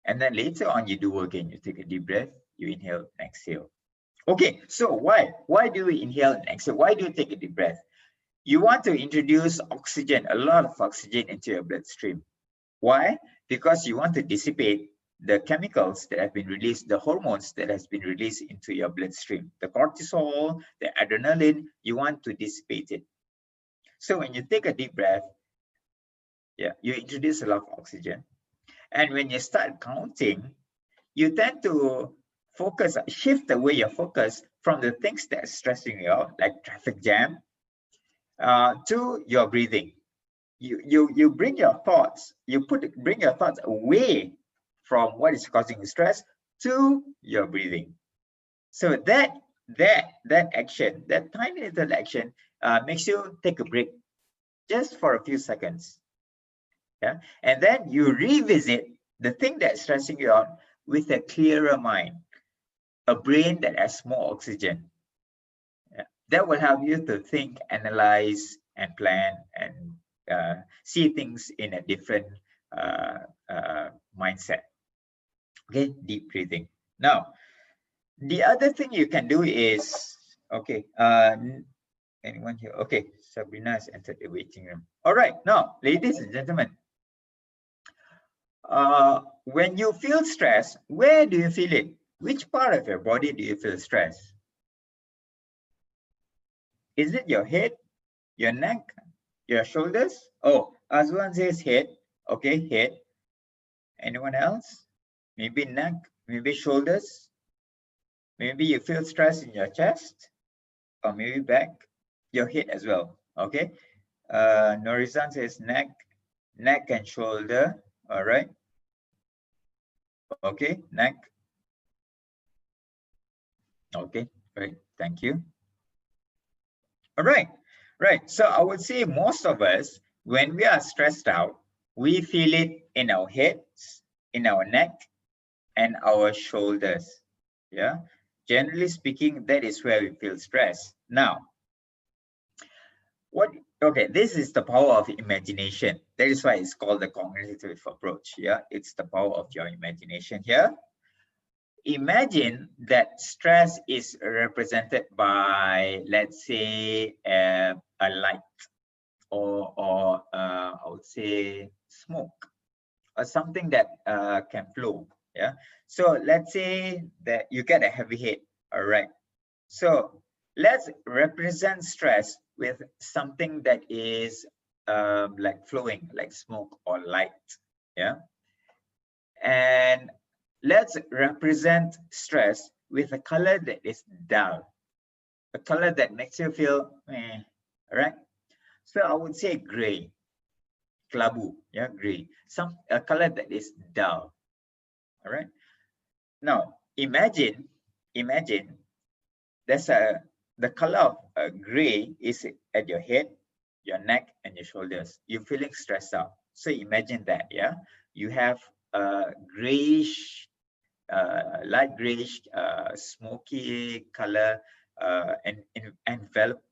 And then later on, you do again. You take a deep breath, you inhale and exhale. Okay, so why do we inhale and exhale? Why do you take a deep breath? You want to introduce oxygen, a lot of oxygen into your bloodstream. Why? Because you want to dissipate the chemicals that have been released, the hormones that has been released into your bloodstream. The cortisol, the adrenaline, you want to dissipate it. So when you take a deep breath, you introduce a lot of oxygen. And when you start counting, you tend to shift away your focus from the things that are stressing you out, like traffic jam, to your breathing. You bring your thoughts, bring your thoughts away from what is causing you stress to your breathing. So that action, that tiny little action, makes you take a break just for a few seconds. Yeah, and then you revisit the thing that's stressing you out with a clearer mind, a brain that has more oxygen. Yeah. That will help you to think, analyze, and plan, and see things in a different mindset. Okay, deep breathing. Now, the other thing you can do is, okay, anyone here? Okay, Sabrina has entered the waiting room. All right, now, ladies and gentlemen, when you feel stress, where do you feel it? Which part of your body do you feel stress? Is it your head, your neck, your shoulders? Oh, Azwan says head. Okay, head. Anyone else? Maybe neck, maybe shoulders. Maybe you feel stress in your chest, or maybe back, your head as well. Okay. Norizan says neck and shoulder. All right. Okay, neck. Okay, great. Thank you. All right. Right. So I would say most of us, when we are stressed out, we feel it in our heads, in our neck, and our shoulders. Yeah. Generally speaking, that is where we feel stress. Now, this is the power of imagination. That is why it's called the cognitive approach. Yeah, it's the power of your imagination here. Imagine that stress is represented by, let's say, a light, or I would say smoke, or something that can flow. Yeah. So let's say that you get a heavy head. All right. So let's represent stress with something that is like flowing, like smoke or light. Yeah. And let's represent stress with a color that is dull, a color that makes you feel meh. All right. So I would say gray, kelabu, yeah, gray, a color that is dull. All right. Now imagine the color of gray is at your head, your neck, and your shoulders. You're feeling stressed out. So imagine that, yeah. You have a grayish, light grayish, smoky color, and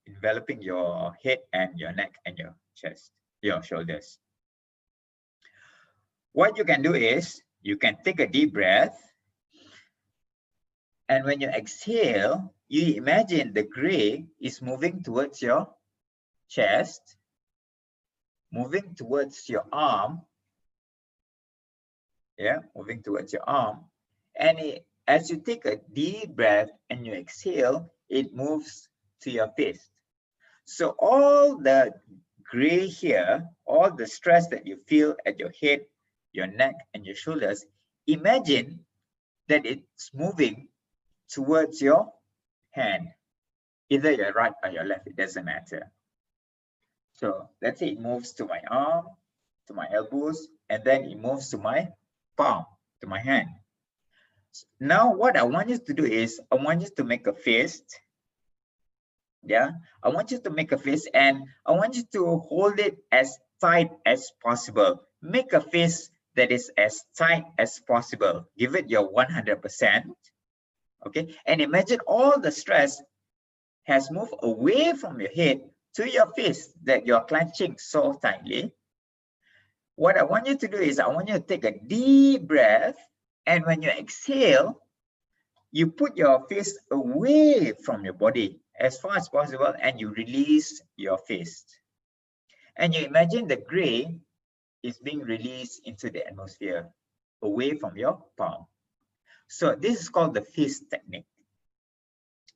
enveloping your head and your neck and your chest, your shoulders. What you can do is you can take a deep breath, and when you exhale, you imagine the gray is moving towards your chest, moving towards your arm. Yeah, moving towards your arm. And as you take a deep breath and you exhale, it moves to your fist. So all the gray here, all the stress that you feel at your head, your neck, and your shoulders, imagine that it's moving towards your hand, either your right or your left, it doesn't matter. So let's say it moves to my arm, to my elbows, and then it moves to my palm, to my hand. Now what I want you to do is, I want you to make a fist. Yeah, I want you to make a fist, and I want you to hold it as tight as possible. Make a fist that is as tight as possible. Give it your 100%. Okay, and imagine all the stress has moved away from your head to your fist that you're clenching so tightly. What I want you to do is I want you to take a deep breath, and when you exhale, you put your fist away from your body as far as possible, and you release your fist. And you imagine the gray is being released into the atmosphere away from your palm. So this is called the fist technique.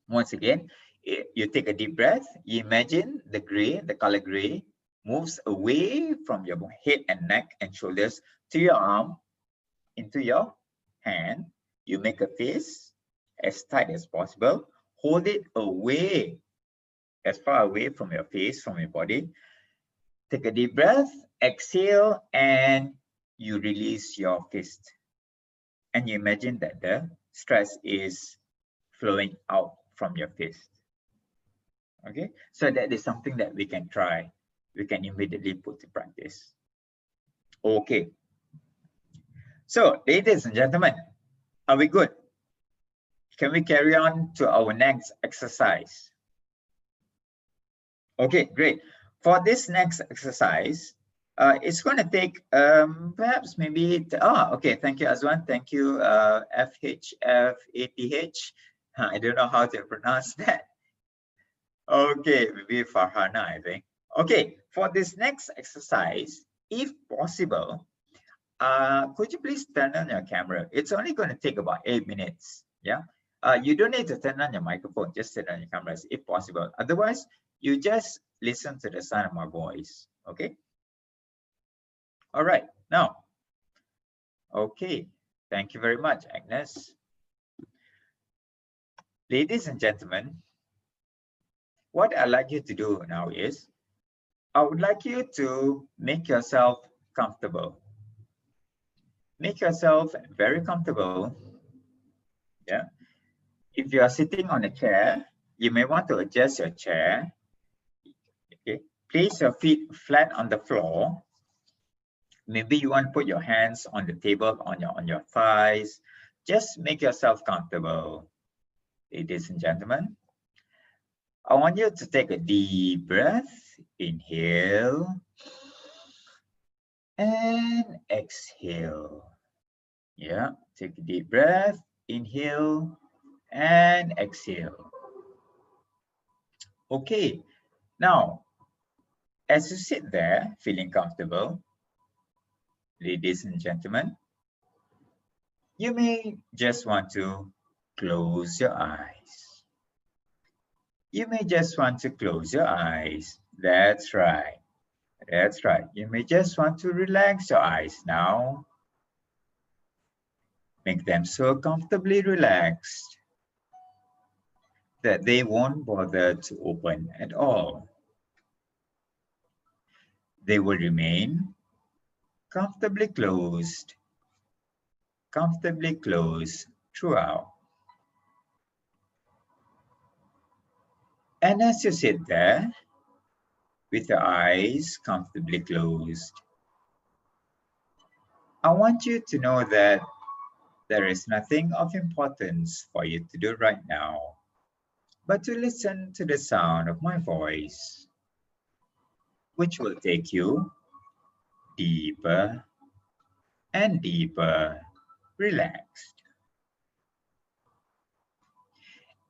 Once again, you take a deep breath, you imagine the gray, the color gray, moves away from your head and neck and shoulders to your arm, into your hand. You make a fist as tight as possible, hold it away, as far away from your face, from your body. Take a deep breath, exhale, and you release your fist. And you imagine that the stress is flowing out from your fist. Okay, so that is something that we can try. We can immediately put to practice. Okay. So, ladies and gentlemen, are we good? Can we carry on to our next exercise? Okay, great. For this next exercise, it's going to take perhaps maybe, okay, thank you, Azwan. Thank you, FHFATH. I don't know how to pronounce that. Okay, maybe Farhana, I think. Okay, for this next exercise, if possible, could you please turn on your camera? It's only going to take about 8 minutes. Yeah. You don't need to turn on your microphone, just turn on your cameras if possible. Otherwise, you just listen to the sound of my voice. Okay. All right. Now, okay. Thank you very much, Agnes. Ladies and gentlemen, what I'd like you to do now is, I would like you to make yourself comfortable. Make yourself very comfortable. Yeah. If you are sitting on a chair, you may want to adjust your chair. Okay. Place your feet flat on the floor. Maybe you want to put your hands on the table, on your thighs. Just make yourself comfortable. Ladies and gentlemen, I want you to take a deep breath. Inhale and exhale. Yeah, take a deep breath. Inhale and exhale. Okay, now, as you sit there, feeling comfortable, ladies and gentlemen, you may just want to close your eyes. You may just want to close your eyes. That's right. That's right. You may just want to relax your eyes now. Make them so comfortably relaxed that they won't bother to open at all. They will remain comfortably closed throughout. And as you sit there with your eyes comfortably closed, I want you to know that there is nothing of importance for you to do right now, but to listen to the sound of my voice, which will take you deeper and deeper relaxed.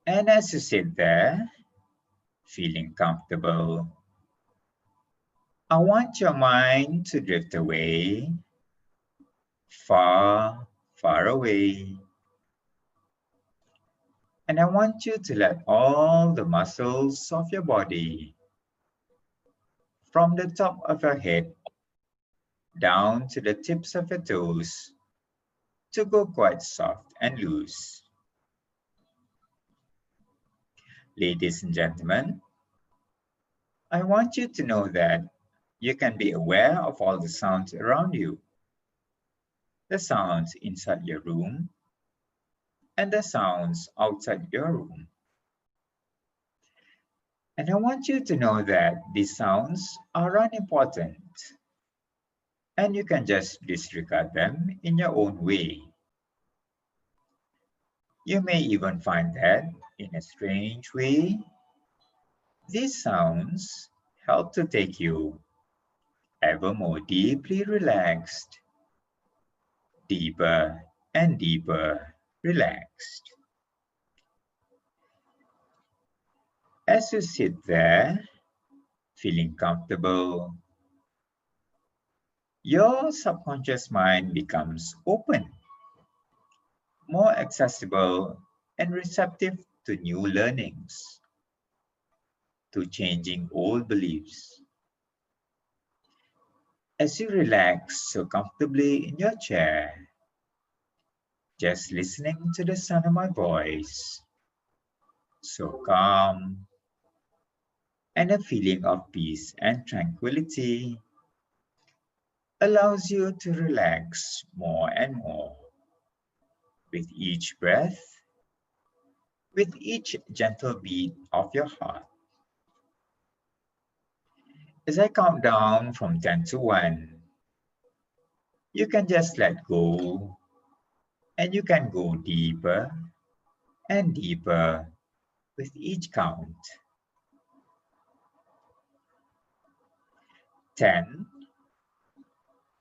And as you sit there, feeling comfortable, I want your mind to drift away, far, far away. And I want you to let all the muscles of your body, from the top of your head down to the tips of your toes, to go quite soft and loose. Ladies and gentlemen, I want you to know that you can be aware of all the sounds around you, the sounds inside your room and the sounds outside your room. And I want you to know that these sounds are unimportant and you can just disregard them in your own way. You may even find that, in a strange way, these sounds help to take you ever more deeply relaxed, deeper and deeper relaxed. As you sit there, feeling comfortable, your subconscious mind becomes open, more accessible, and receptive to new learnings, to changing old beliefs. As you relax so comfortably in your chair, just listening to the sound of my voice, so calm, and a feeling of peace and tranquility allows you to relax more and more with each breath, with each gentle beat of your heart. As I count down from 10 to 1, you can just let go and you can go deeper and deeper with each count. 10.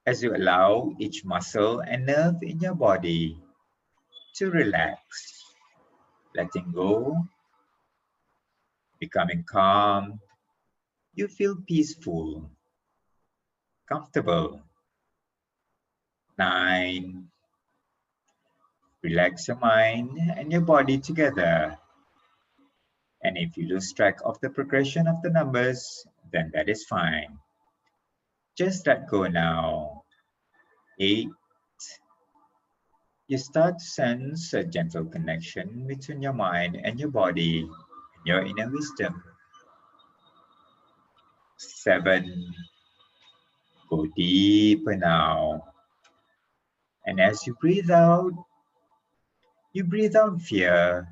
As you allow each muscle and nerve in your body to relax, letting go, becoming calm, you feel peaceful, comfortable. 9. Relax your mind and your body together. And if you lose track of the progression of the numbers, then that is fine. Just let go now. 8. You start to sense a gentle connection between your mind and your body and your inner wisdom. 7. Go deeper now. And as you breathe out fear,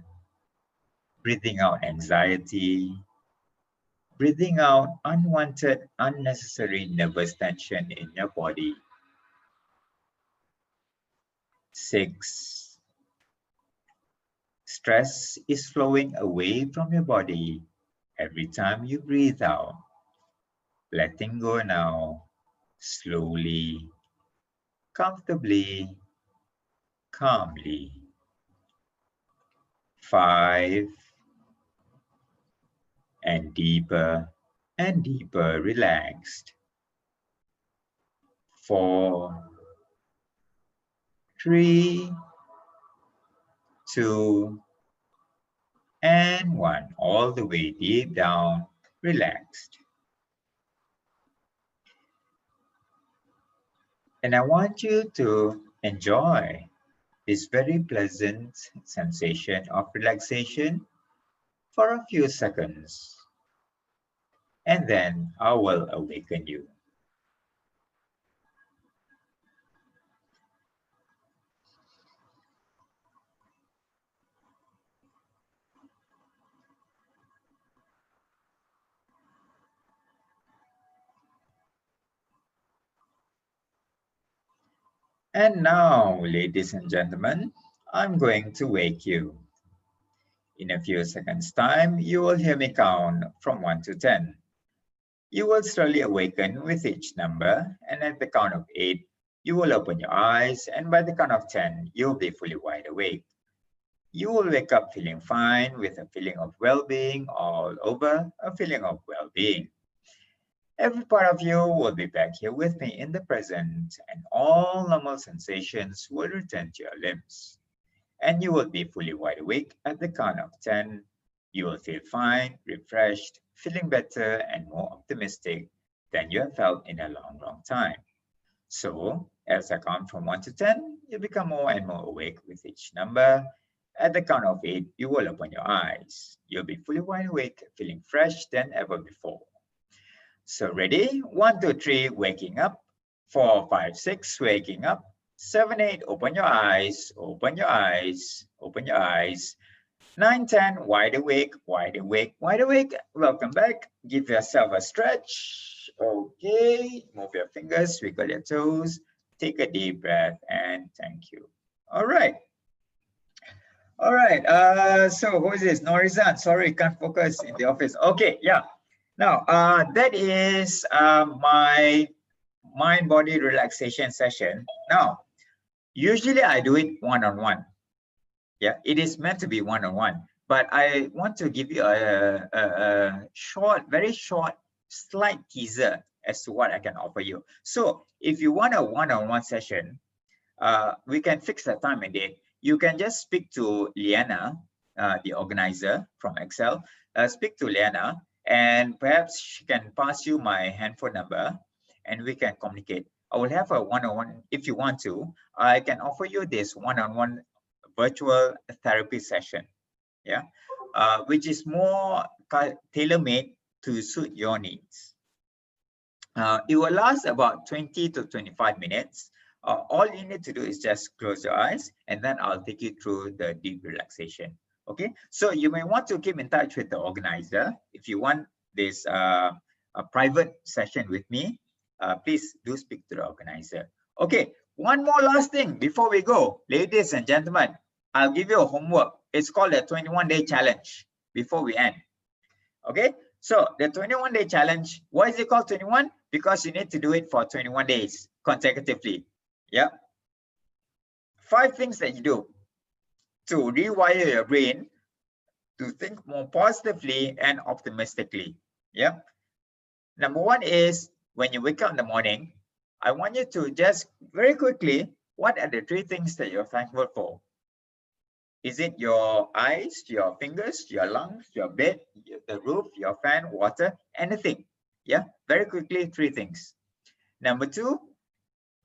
breathing out anxiety, breathing out unwanted, unnecessary nervous tension in your body. 6. Stress is flowing away from your body every time you breathe out. Letting go now, slowly, comfortably, calmly. 5. And deeper relaxed. 4, 3, 2, and 1. All the way deep down, relaxed. And I want you to enjoy this very pleasant sensation of relaxation for a few seconds. And then I will awaken you. And now, ladies and gentlemen, I'm going to wake you. In a few seconds' time, you will hear me count from 1 to 10. You will slowly awaken with each number, and at the count of 8, you will open your eyes, and by the count of 10, you'll be fully wide awake. You will wake up feeling fine with a feeling of well-being all over, a feeling of well-being. Every part of you will be back here with me in the present, and all normal sensations will return to your limbs. And you will be fully wide awake at the count of 10. You will feel fine, refreshed, feeling better and more optimistic than you have felt in a long, long time. So, as I count from 1 to 10, you become more and more awake with each number. At the count of 8, you will open your eyes. You'll be fully wide awake, feeling fresh than ever before. So ready? 1, 2, 3, waking up. 4, 5, 6, waking up. 7, 8, open your eyes, open your eyes, open your eyes. 9, 10, wide awake, wide awake, wide awake. Welcome back. Give yourself a stretch. Okay, move your fingers, wiggle your toes, take a deep breath, and thank you. All right. All right, so who is this? Norizan, sorry, can't focus in the office. Okay, yeah. Now, that is my mind-body relaxation session. Now, usually I do it one-on-one. Yeah, it is meant to be one-on-one, but I want to give you a short, very short, slight teaser as to what I can offer you. So if you want a one-on-one session, we can fix the time and date. You can just speak to Liana, the organizer from Excel. Speak to Liana, and perhaps she can pass you my handphone number, and we can communicate. I will have a one-on-one. If you want to, I can offer you this one-on-one virtual therapy session, yeah, which is more tailor-made to suit your needs. It will last about 20 to 25 minutes. All you need to do is just close your eyes, and then I'll take you through the deep relaxation. Okay, so you may want to keep in touch with the organizer. If you want this a private session with me, please do speak to the organizer. Okay, one more last thing before we go, ladies and gentlemen. I'll give you a homework. It's called a 21-day challenge before we end. Okay, so the 21-day challenge, why is it called 21? Because you need to do it for 21 days consecutively. Yeah. 5 things that you do to rewire your brain to think more positively and optimistically. Yeah. Number 1 is when you wake up in the morning, I want you to just very quickly, what are the 3 things that you're thankful for? Is it your eyes, your fingers, your lungs, your bed, the roof, your fan, water, anything? Yeah, very quickly, 3 things. Number 2,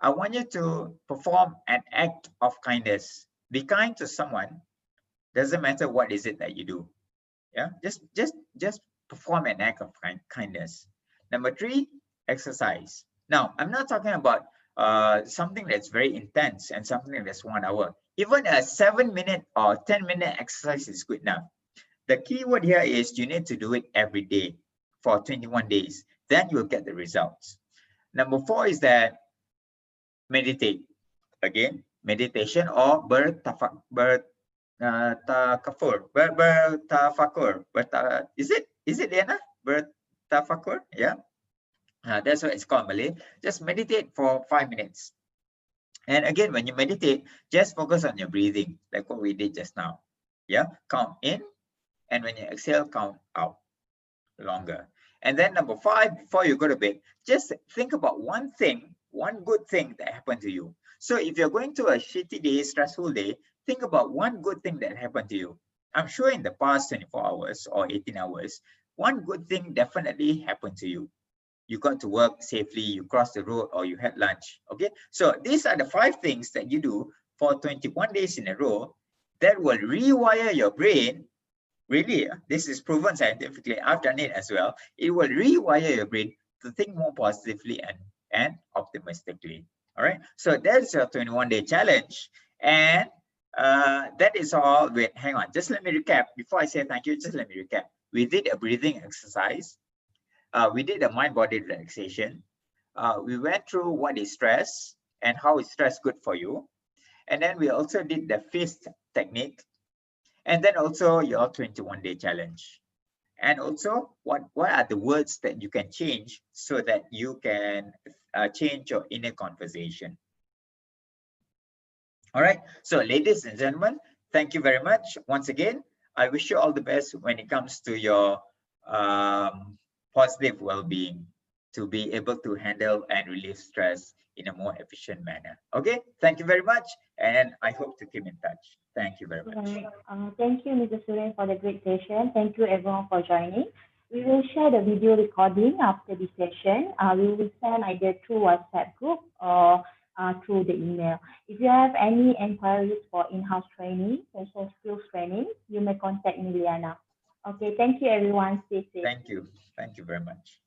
I want you to perform an act of kindness. Be kind to someone. Doesn't matter what is it that you do. Yeah, just perform an act of kindness. Number 3, exercise. Now, I'm not talking about something that's very intense and something that's 1 hour. Even a 7-minute or 10-minute exercise is good enough. The key word here is you need to do it every day for 21 days. Then you'll get the results. Number 4 is that meditate. Again, meditation or bertafakur. Is it Diana? Bertafakur? Yeah. That's what it's called in Malay. Just meditate for 5 minutes. And again, when you meditate, just focus on your breathing, like what we did just now. Yeah, count in, and when you exhale, count out longer. And then number 5, before you go to bed, just think about one thing, one good thing that happened to you. So if you're going through a shitty day, stressful day, think about one good thing that happened to you. I'm sure in the past 24 hours or 18 hours, one good thing definitely happened to you. You got to work safely, you crossed the road, or you had lunch. Okay, so these are the 5 things that you do for 21 days in a row that will rewire your brain. Really, this is proven scientifically. I've done it as well. It will rewire your brain to think more positively and optimistically. All right, so that's your 21-day challenge. And that is all. Wait, hang on, just let me recap before I say thank you. Just let me recap. We did a breathing exercise. We did a mind-body relaxation. We went through what is stress and how is stress good for you. And then we also did the fist technique. And then also your 21-day challenge. And also, what are the words that you can change so that you can change your inner conversation? All right. So ladies and gentlemen, thank you very much. Once again, I wish you all the best when it comes to your positive well-being, to be able to handle and relieve stress in a more efficient manner. Okay, thank you very much, and I hope to keep in touch. Thank you very much. Thank you, Mr. Suren, for the great session. Thank you, everyone, for joining. We will share the video recording after this session. We will send either through WhatsApp group or through the email. If you have any inquiries for in-house training, social skills training, you may contact me, Liana. Okay, thank you, everyone. Stay safe. Thank you. Thank you very much.